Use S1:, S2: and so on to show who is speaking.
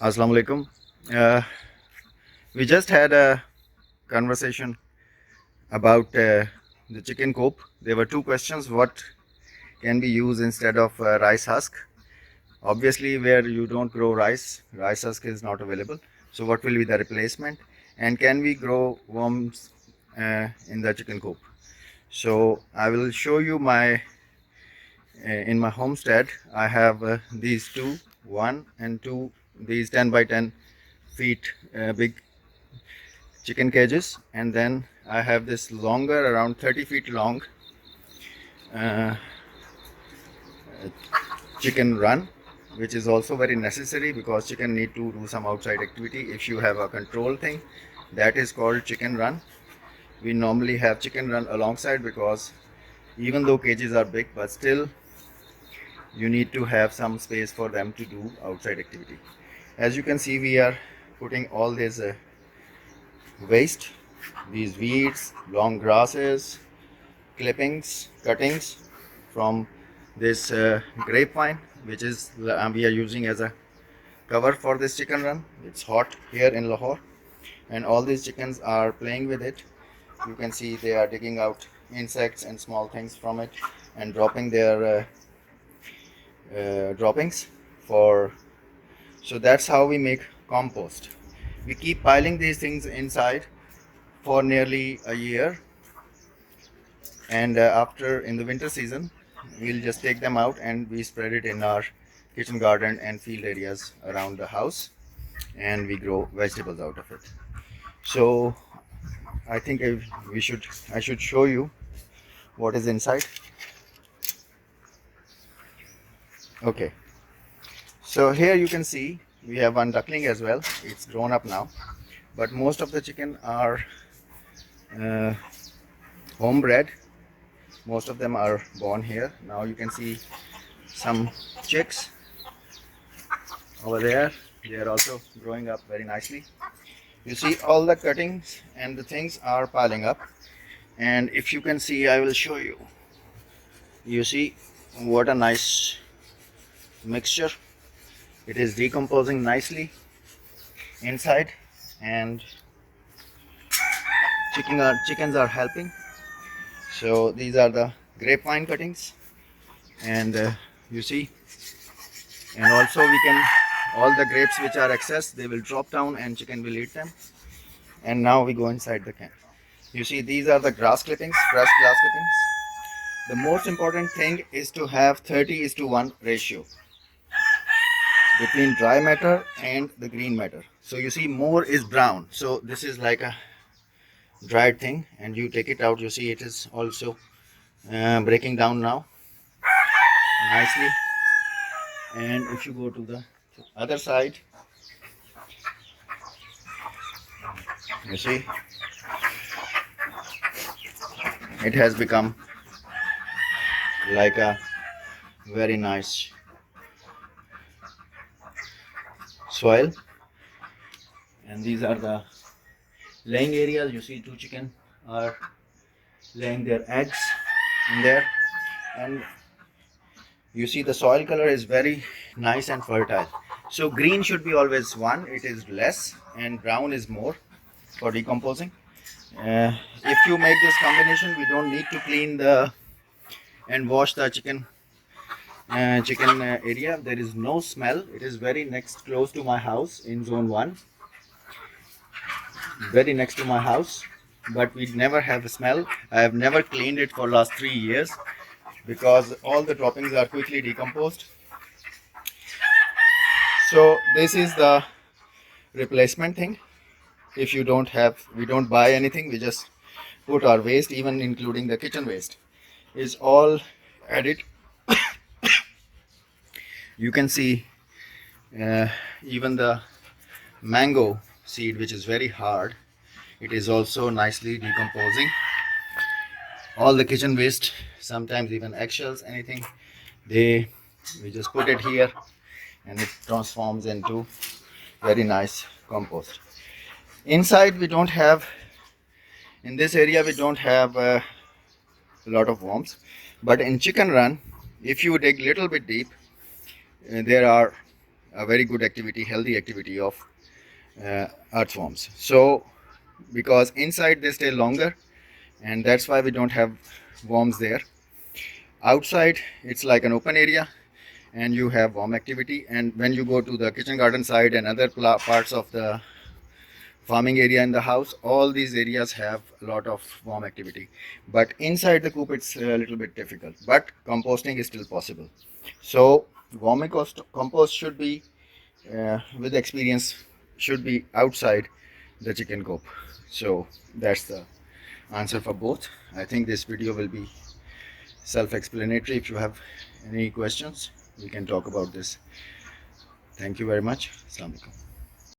S1: Assalamu alaikum. Uh, we just had a conversation about the chicken coop. There were two questions: what can be used instead of rice husk? Obviously, where you don't grow rice husk is not available. So, what will be the replacement? And can we grow worms in the chicken coop? So, I will show you my in my homestead. I have these two, one and two, these 10 by 10 feet big chicken cages, and then I have this longer, around 30 feet long uh, chicken run, which is also very necessary because chicken need to do some outside activity. If you have a control thing, that is called chicken run. We normally have chicken run alongside because even though cages are big, but still you need to have some space for them to do outside activity. As you can see, we are putting all this waste, these weeds, long grasses, clippings, cuttings from this grapevine, which is we are using as a cover for this chicken run. It's hot here in Lahore, and all these chickens are playing with it. You can see they are digging out insects and small things from it and dropping their droppings for. So that's how we make compost. We keep piling these things inside for nearly a year, and after in the winter season we'll just take them out and we spread it in our kitchen garden and field areas around the house, and we grow vegetables out of it. So I think I should show you what is inside. Okay, so here you can see we have one duckling as well. It's grown up now, but most of the chicken are uh, homebred. Most of them are born here. Now you can see some chicks over there. They are also growing up very nicely. You see all the cuttings and the things are piling up, and if you can see, I will show you. You see what a nice mixture. It is decomposing nicely inside, and chickens are helping. So these are the grapevine cuttings, and you see, and also we can, all the grapes which are excess, they will drop down and chicken will eat them. And now we go inside the can. You see, these are the grass clippings, fresh grass clippings. The most important thing is to have 30:1 ratio between dry matter and the green matter. So you see, more is brown. So this is like a dried thing, and you take it out. You see, it is also breaking down now nicely. And if you go to the other side, you see, it has become like a very nice soil. And these are the laying areas. You see, two chicken are laying their eggs in there, and you see the soil color is very nice and fertile. So green should be always one, it is less, and brown is more for decomposing. If you make this combination, we don't need to clean the and wash the chicken area. There is no smell. It is very next, close to my house in zone 1, very next to my house, but we never have a smell. I have never cleaned it for last 3 years because all the droppings are quickly decomposed. So this is the replacement thing. If you don't have, we don't buy anything, we just put our waste, even including the kitchen waste, is all added. You can see even the mango seed, which is very hard, it is also nicely decomposing. All the kitchen waste, sometimes even eggshells, anything, we just put it here and it transforms into very nice compost. Inside we don't have, in this area we don't have a lot of worms, but in chicken run, if you dig little bit deep, there are a very good activity, healthy activity of earthworms. So because inside they stay longer, and that's why we don't have worms there. Outside it's like an open area and you have worm activity, and when you go to the kitchen garden side and other parts of the farming area in the house, all these areas have a lot of worm activity. But inside the coop it's a little bit difficult, but composting is still possible. So compost should be with experience, should be outside the chicken coop. So that's the answer for both. I think this video will be self-explanatory. If you have any questions, we can talk about this. Thank you very much. Assalamu alaikum.